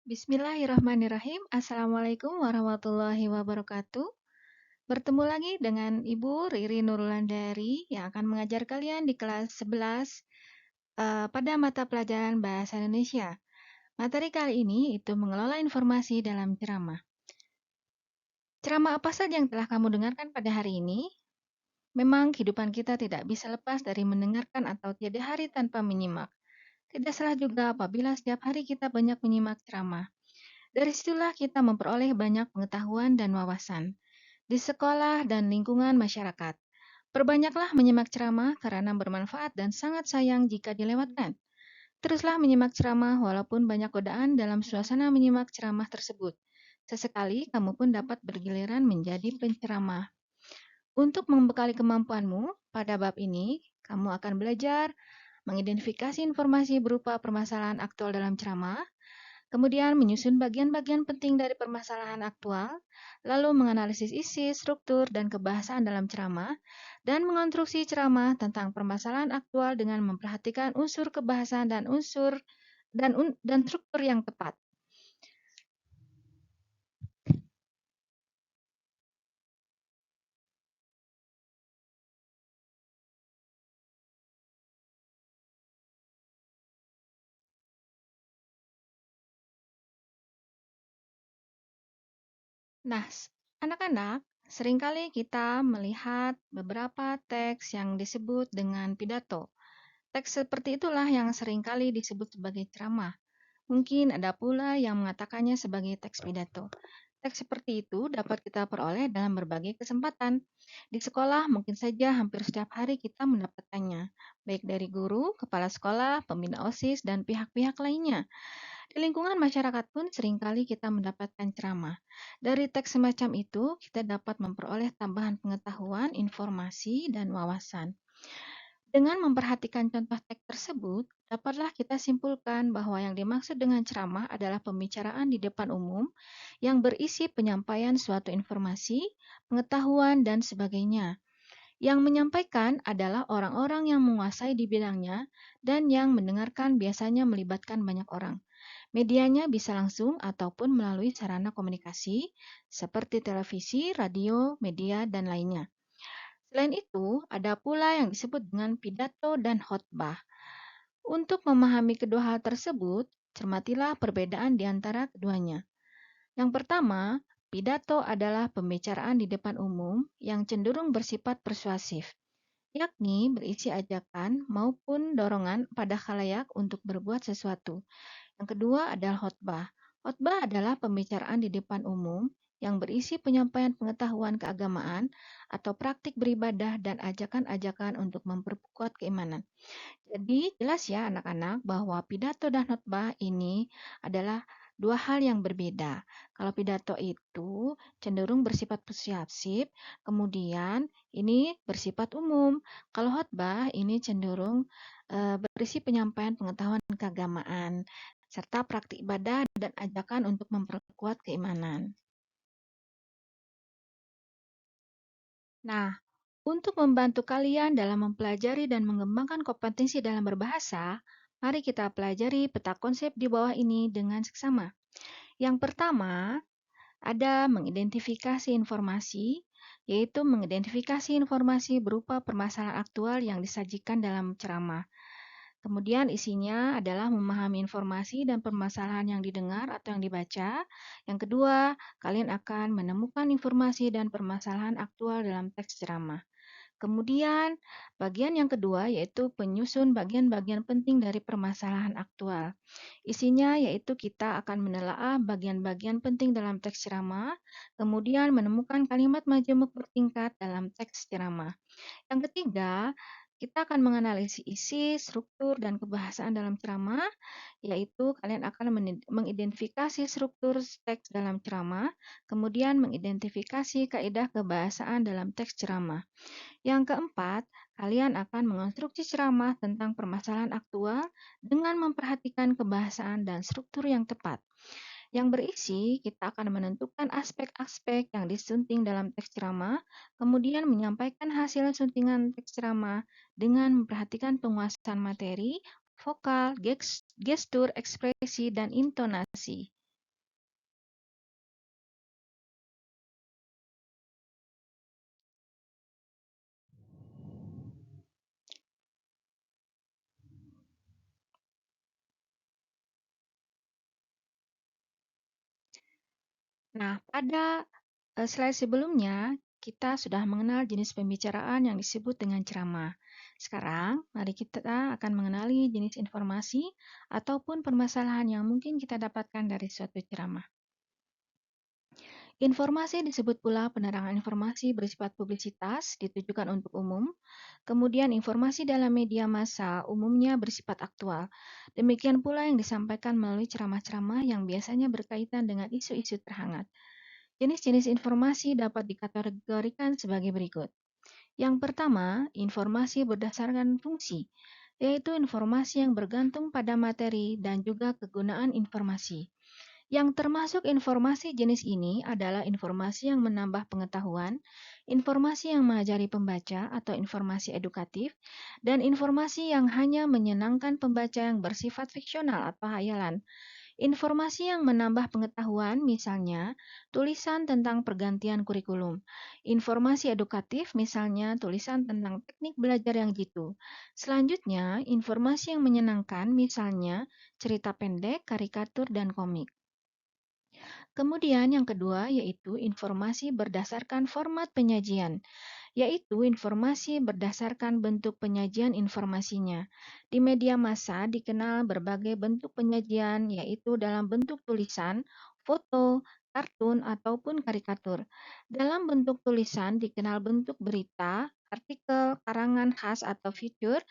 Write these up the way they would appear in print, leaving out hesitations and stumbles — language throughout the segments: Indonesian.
Bismillahirrahmanirrahim. Assalamualaikum warahmatullahi wabarakatuh. Bertemu lagi dengan Ibu Riri Nurulandari yang akan mengajar kalian di kelas 11 pada mata pelajaran Bahasa Indonesia. Materi kali ini itu mengelola informasi dalam ceramah. Ceramah apa saja yang telah kamu dengarkan pada hari ini? Memang kehidupan kita tidak bisa lepas dari mendengarkan atau tiada hari tanpa menyimak. Tidak salah juga apabila setiap hari kita banyak menyimak ceramah. Dari situlah kita memperoleh banyak pengetahuan dan wawasan di sekolah dan lingkungan masyarakat. Perbanyaklah menyimak ceramah karena bermanfaat dan sangat sayang jika dilewatkan. Teruslah menyimak ceramah walaupun banyak godaan dalam suasana menyimak ceramah tersebut. Sesekali kamu pun dapat bergiliran menjadi penceramah. Untuk membekali kemampuanmu, pada bab ini kamu akan belajar mengidentifikasi informasi berupa permasalahan aktual dalam ceramah, kemudian menyusun bagian-bagian penting dari permasalahan aktual, lalu menganalisis isi, struktur, dan kebahasaan dalam ceramah, dan mengonstruksi ceramah tentang permasalahan aktual dengan memperhatikan unsur kebahasaan dan struktur yang tepat. Nah, anak-anak, seringkali kita melihat beberapa teks yang disebut dengan pidato. Teks seperti itulah yang seringkali disebut sebagai ceramah. Mungkin ada pula yang mengatakannya sebagai teks pidato. Teks seperti itu dapat kita peroleh dalam berbagai kesempatan. Di sekolah mungkin saja hampir setiap hari kita mendapatkannya, baik dari guru, kepala sekolah, pembina OSIS, dan pihak-pihak lainnya. Di lingkungan masyarakat pun seringkali kita mendapatkan ceramah. Dari teks semacam itu, kita dapat memperoleh tambahan pengetahuan, informasi, dan wawasan. Dengan memperhatikan contoh teks tersebut, dapatlah kita simpulkan bahwa yang dimaksud dengan ceramah adalah pembicaraan di depan umum yang berisi penyampaian suatu informasi, pengetahuan, dan sebagainya. Yang menyampaikan adalah orang-orang yang menguasai di bidangnya dan yang mendengarkan biasanya melibatkan banyak orang. Medianya bisa langsung ataupun melalui sarana komunikasi seperti televisi, radio, media, dan lainnya. Selain itu, ada pula yang disebut dengan pidato dan khotbah. Untuk memahami kedua hal tersebut, cermatilah perbedaan di antara keduanya. Yang pertama, pidato adalah pembicaraan di depan umum yang cenderung bersifat persuasif, yakni berisi ajakan maupun dorongan pada khalayak untuk berbuat sesuatu. Yang kedua adalah khotbah. Khotbah adalah pembicaraan di depan umum yang berisi penyampaian pengetahuan keagamaan atau praktik beribadah dan ajakan-ajakan untuk memperkuat keimanan. Jadi jelas ya anak-anak bahwa pidato dan khotbah ini adalah dua hal yang berbeda. Kalau pidato itu cenderung bersifat persuasif, kemudian ini bersifat umum. Kalau khotbah ini cenderung berisi penyampaian pengetahuan keagamaan serta praktik ibadah dan ajakan untuk memperkuat keimanan. Nah, untuk membantu kalian dalam mempelajari dan mengembangkan kompetensi dalam berbahasa, mari kita pelajari peta konsep di bawah ini dengan seksama. Yang pertama, ada mengidentifikasi informasi, yaitu mengidentifikasi informasi berupa permasalahan aktual yang disajikan dalam ceramah. Kemudian isinya adalah memahami informasi dan permasalahan yang didengar atau yang dibaca. Yang kedua, kalian akan menemukan informasi dan permasalahan aktual dalam teks ceramah. Kemudian, bagian yang kedua yaitu penyusun bagian-bagian penting dari permasalahan aktual. Isinya yaitu kita akan menelaah bagian-bagian penting dalam teks ceramah, kemudian menemukan kalimat majemuk bertingkat dalam teks ceramah. Yang ketiga, kita akan menganalisis isi, struktur, dan kebahasaan dalam ceramah, yaitu kalian akan mengidentifikasi struktur teks dalam ceramah, kemudian mengidentifikasi kaidah kebahasaan dalam teks ceramah. Yang keempat, kalian akan mengonstruksi ceramah tentang permasalahan aktual dengan memperhatikan kebahasaan dan struktur yang tepat. Yang berisi, kita akan menentukan aspek-aspek yang disunting dalam teks ceramah, kemudian menyampaikan hasil suntingan teks ceramah dengan memperhatikan penguasaan materi, vokal, gestur, ekspresi, dan intonasi. Nah, pada slide sebelumnya, kita sudah mengenal jenis pembicaraan yang disebut dengan ceramah. Sekarang, mari kita akan mengenali jenis informasi ataupun permasalahan yang mungkin kita dapatkan dari suatu ceramah. Informasi disebut pula penerangan informasi bersifat publisitas ditujukan untuk umum. Kemudian informasi dalam media massa umumnya bersifat aktual. Demikian pula yang disampaikan melalui ceramah-ceramah yang biasanya berkaitan dengan isu-isu terhangat. Jenis-jenis informasi dapat dikategorikan sebagai berikut. Yang pertama, informasi berdasarkan fungsi, yaitu informasi yang bergantung pada materi dan juga kegunaan informasi. Yang termasuk informasi jenis ini adalah informasi yang menambah pengetahuan, informasi yang mengajari pembaca atau informasi edukatif, dan informasi yang hanya menyenangkan pembaca yang bersifat fiksional atau hayalan. Informasi yang menambah pengetahuan, misalnya tulisan tentang pergantian kurikulum. Informasi edukatif, misalnya tulisan tentang teknik belajar yang jitu. Selanjutnya, informasi yang menyenangkan, misalnya cerita pendek, karikatur, dan komik. Kemudian yang kedua yaitu informasi berdasarkan format penyajian, yaitu informasi berdasarkan bentuk penyajian informasinya. Di media massa dikenal berbagai bentuk penyajian, yaitu dalam bentuk tulisan, foto, kartun, ataupun karikatur. Dalam bentuk tulisan dikenal bentuk berita, artikel, karangan khas atau fitur,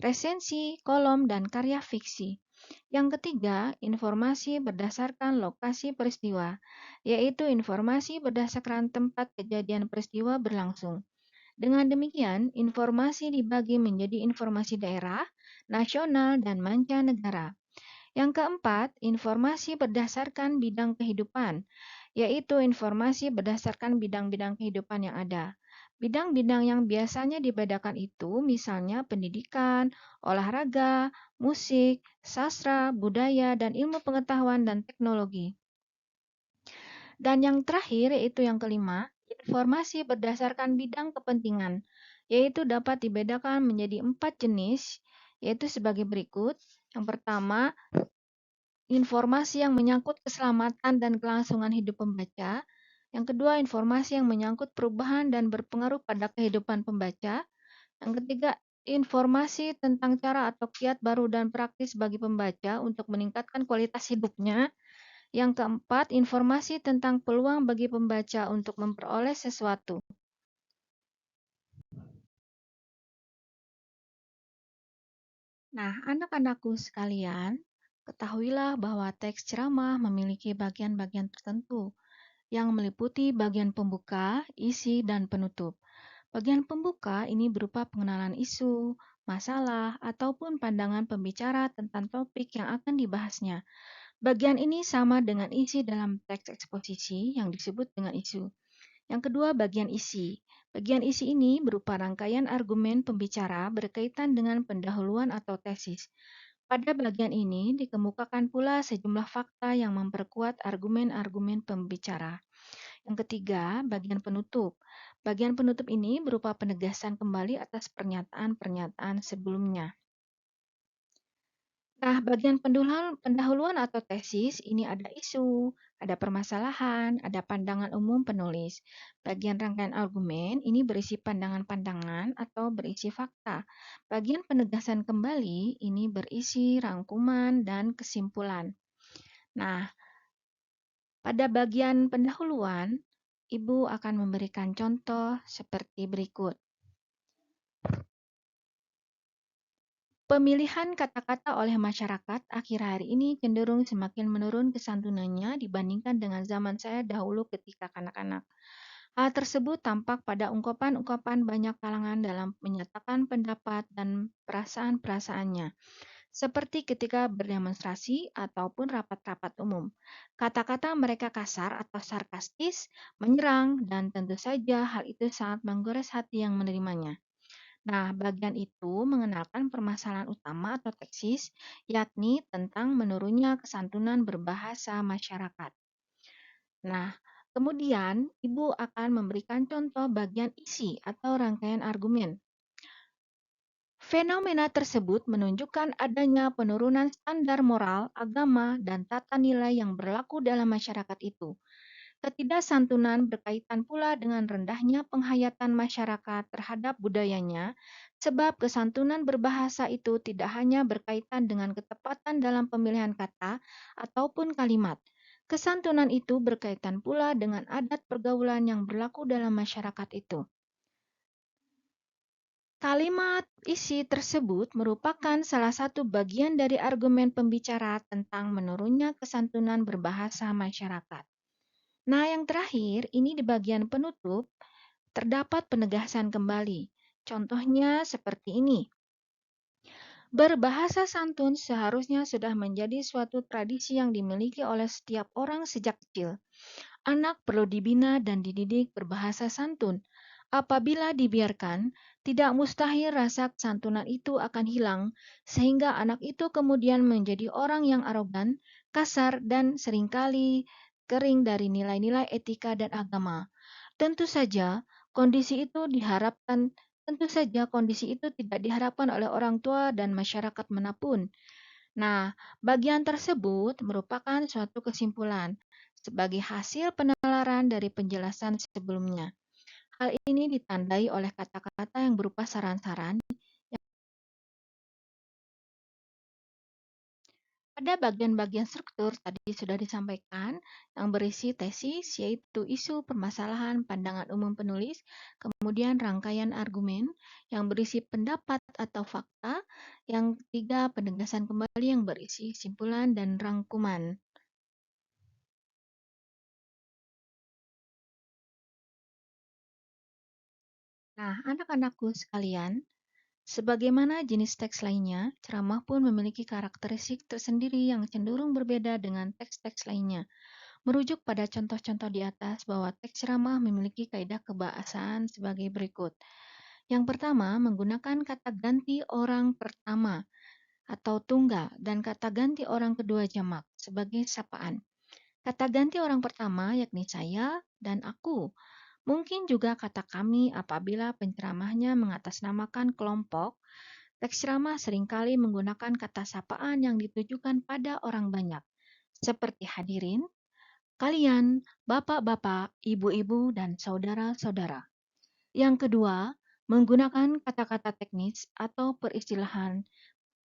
resensi, kolom, dan karya fiksi. Yang ketiga, informasi berdasarkan lokasi peristiwa, yaitu informasi berdasarkan tempat kejadian peristiwa berlangsung. Dengan demikian, informasi dibagi menjadi informasi daerah, nasional, dan mancanegara. Yang keempat, informasi berdasarkan bidang kehidupan, yaitu informasi berdasarkan bidang-bidang kehidupan yang ada. Bidang-bidang yang biasanya dibedakan itu misalnya pendidikan, olahraga, musik, sastra, budaya, dan ilmu pengetahuan dan teknologi. Dan yang terakhir yaitu yang kelima, informasi berdasarkan bidang kepentingan, yaitu dapat dibedakan menjadi 4 jenis, yaitu sebagai berikut. Yang pertama, informasi yang menyangkut keselamatan dan kelangsungan hidup pembaca. Yang kedua, informasi yang menyangkut perubahan dan berpengaruh pada kehidupan pembaca. Yang ketiga, informasi tentang cara atau kiat baru dan praktis bagi pembaca untuk meningkatkan kualitas hidupnya. Yang keempat, informasi tentang peluang bagi pembaca untuk memperoleh sesuatu. Nah, anak-anakku sekalian, ketahuilah bahwa teks ceramah memiliki bagian-bagian tertentu yang meliputi bagian pembuka, isi, dan penutup. Bagian pembuka ini berupa pengenalan isu, masalah, ataupun pandangan pembicara tentang topik yang akan dibahasnya. Bagian ini sama dengan isi dalam teks eksposisi yang disebut dengan isu. Yang kedua, bagian isi. Bagian isi ini berupa rangkaian argumen pembicara berkaitan dengan pendahuluan atau tesis. Pada bagian ini dikemukakan pula sejumlah fakta yang memperkuat argumen-argumen pembicara. Yang ketiga, bagian penutup. Bagian penutup ini berupa penegasan kembali atas pernyataan-pernyataan sebelumnya. Nah, bagian pendahuluan atau tesis ini ada isu, ada permasalahan, ada pandangan umum penulis. Bagian rangkaian argumen ini berisi pandangan-pandangan atau berisi fakta. Bagian penegasan kembali ini berisi rangkuman dan kesimpulan. Nah, pada bagian pendahuluan, Ibu akan memberikan contoh seperti berikut. Pemilihan kata-kata oleh masyarakat akhir hari ini cenderung semakin menurun kesantunannya dibandingkan dengan zaman saya dahulu ketika kanak-kanak. Hal tersebut tampak pada ungkapan-ungkapan banyak kalangan dalam menyatakan pendapat dan perasaan-perasaannya, seperti ketika berdemonstrasi ataupun rapat-rapat umum. Kata-kata mereka kasar atau sarkastis, menyerang, dan tentu saja hal itu sangat menggores hati yang menerimanya. Nah, bagian itu mengenalkan permasalahan utama atau teksis, yakni tentang menurunnya kesantunan berbahasa masyarakat. Nah, kemudian Ibu akan memberikan contoh bagian isi atau rangkaian argumen. Fenomena tersebut menunjukkan adanya penurunan standar moral, agama, dan tata nilai yang berlaku dalam masyarakat itu. Ketidaksantunan berkaitan pula dengan rendahnya penghayatan masyarakat terhadap budayanya, sebab kesantunan berbahasa itu tidak hanya berkaitan dengan ketepatan dalam pemilihan kata ataupun kalimat. Kesantunan itu berkaitan pula dengan adat pergaulan yang berlaku dalam masyarakat itu. Kalimat isi tersebut merupakan salah satu bagian dari argumen pembicara tentang menurunnya kesantunan berbahasa masyarakat. Nah, yang terakhir, ini di bagian penutup, terdapat penegasan kembali. Contohnya seperti ini. Berbahasa santun seharusnya sudah menjadi suatu tradisi yang dimiliki oleh setiap orang sejak kecil. Anak perlu dibina dan dididik berbahasa santun. Apabila dibiarkan, tidak mustahil rasa kesantunan itu akan hilang, sehingga anak itu kemudian menjadi orang yang arogan, kasar, dan seringkali kering dari nilai-nilai etika dan agama. Tentu saja, kondisi itu diharapkan Tentu saja kondisi itu tidak diharapkan oleh orang tua dan masyarakat manapun. Nah, bagian tersebut merupakan suatu kesimpulan sebagai hasil penalaran dari penjelasan sebelumnya. Hal ini ditandai oleh kata-kata yang berupa saran-saran. Pada bagian-bagian struktur tadi sudah disampaikan yang berisi tesis, yaitu isu, permasalahan, pandangan umum penulis, kemudian rangkaian argumen yang berisi pendapat atau fakta, yang ketiga penegasan kembali yang berisi simpulan dan rangkuman. Nah, anak-anakku sekalian, sebagaimana jenis teks lainnya, ceramah pun memiliki karakteristik tersendiri yang cenderung berbeda dengan teks-teks lainnya. Merujuk pada contoh-contoh di atas bahwa teks ceramah memiliki kaidah kebahasaan sebagai berikut. Yang pertama, menggunakan kata ganti orang pertama atau tunggal dan kata ganti orang kedua jamak sebagai sapaan. Kata ganti orang pertama yakni saya dan aku. Mungkin juga kata kami apabila penceramahnya mengatasnamakan kelompok. Teks ceramah seringkali menggunakan kata sapaan yang ditujukan pada orang banyak, seperti hadirin, kalian, bapak-bapak, ibu-ibu, dan saudara-saudara. Yang kedua, menggunakan kata-kata teknis atau peristilahan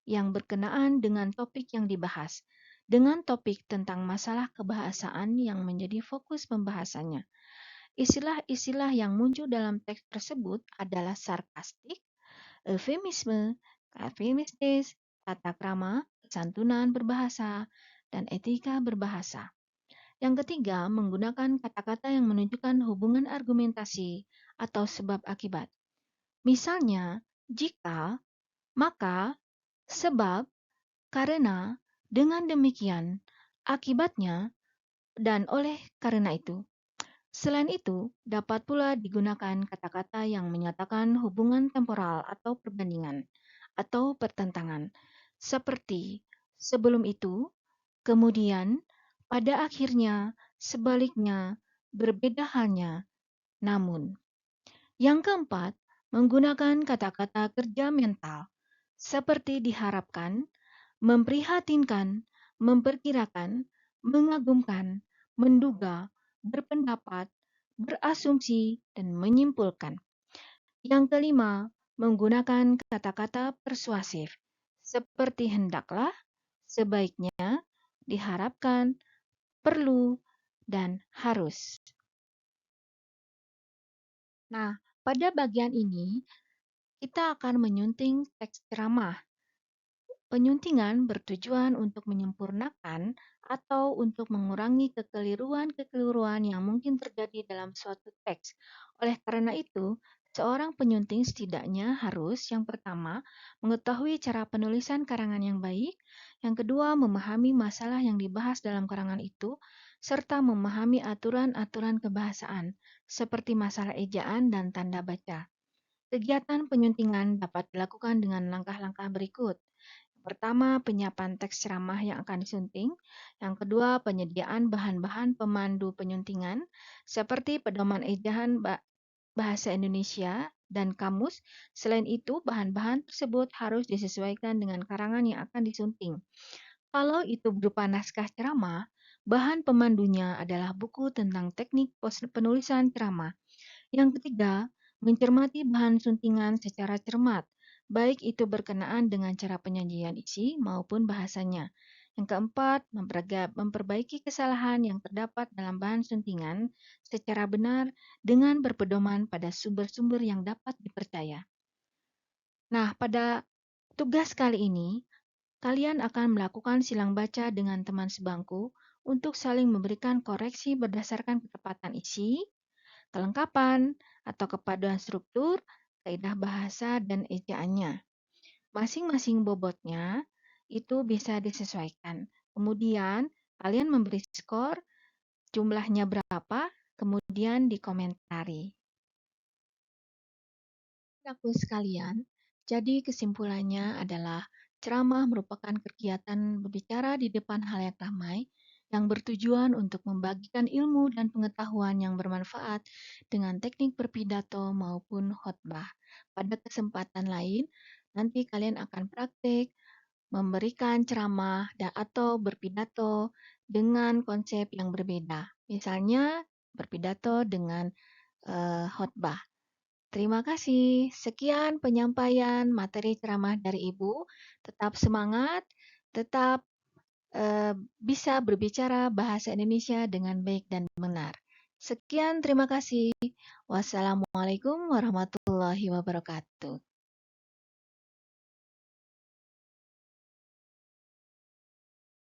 yang berkenaan dengan topik yang dibahas, dengan topik tentang masalah kebahasaan yang menjadi fokus pembahasannya. Istilah-istilah yang muncul dalam teks tersebut adalah sarkastik, eufemisme, kafemistis, tata krama, santunan berbahasa, dan etika berbahasa. Yang ketiga, menggunakan kata-kata yang menunjukkan hubungan argumentasi atau sebab akibat. Misalnya, jika, maka, sebab, karena, dengan demikian, akibatnya, dan oleh karena itu. Selain itu, dapat pula digunakan kata-kata yang menyatakan hubungan temporal atau perbandingan atau pertentangan, seperti sebelum itu, kemudian, pada akhirnya, sebaliknya, berbeda halnya, namun. Yang keempat, menggunakan kata-kata kerja mental, seperti diharapkan, memprihatinkan, memperkirakan, mengagumkan, menduga, berpendapat, berasumsi, dan menyimpulkan. Yang kelima, menggunakan kata-kata persuasif, seperti hendaklah, sebaiknya, diharapkan, perlu, dan harus. Nah, pada bagian ini kita akan menyunting teks ceramah. Penyuntingan bertujuan untuk menyempurnakan atau untuk mengurangi kekeliruan-kekeliruan yang mungkin terjadi dalam suatu teks. Oleh karena itu, seorang penyunting setidaknya harus yang pertama mengetahui cara penulisan karangan yang baik, yang kedua memahami masalah yang dibahas dalam karangan itu, serta memahami aturan-aturan kebahasaan, seperti masalah ejaan dan tanda baca. Kegiatan penyuntingan dapat dilakukan dengan langkah-langkah berikut. Pertama, penyiapan teks ceramah yang akan disunting. Yang kedua, penyediaan bahan-bahan pemandu penyuntingan seperti pedoman ejaan bahasa Indonesia dan kamus. Selain itu, bahan-bahan tersebut harus disesuaikan dengan karangan yang akan disunting. Kalau itu berupa naskah ceramah, Bahan pemandunya adalah buku tentang teknik penulisan ceramah. Yang ketiga, mencermati bahan suntingan secara cermat, baik itu berkenaan dengan cara penyajian isi maupun bahasanya. Yang keempat, memperbaiki kesalahan yang terdapat dalam bahan suntingan secara benar dengan berpedoman pada sumber-sumber yang dapat dipercaya. Nah, pada tugas kali ini, kalian akan melakukan silang baca dengan teman sebangku untuk saling memberikan koreksi berdasarkan ketepatan isi, kelengkapan, atau kepaduan struktur, kaidah bahasa, dan ejaannya. Masing-masing bobotnya itu bisa disesuaikan. Kemudian, kalian memberi skor, jumlahnya berapa, kemudian dikomentari. Aku sekalian, jadi kesimpulannya adalah ceramah merupakan kegiatan berbicara di depan halayak ramai yang bertujuan untuk membagikan ilmu dan pengetahuan yang bermanfaat dengan teknik berpidato maupun khotbah. Pada kesempatan lain, nanti kalian akan praktik memberikan ceramah dan atau berpidato dengan konsep yang berbeda. Misalnya berpidato dengan khotbah. Terima kasih. Sekian penyampaian materi ceramah dari Ibu. Tetap semangat, tetap bisa berbicara bahasa Indonesia dengan baik dan benar. Sekian, terima kasih. Wassalamualaikum warahmatullahi wabarakatuh.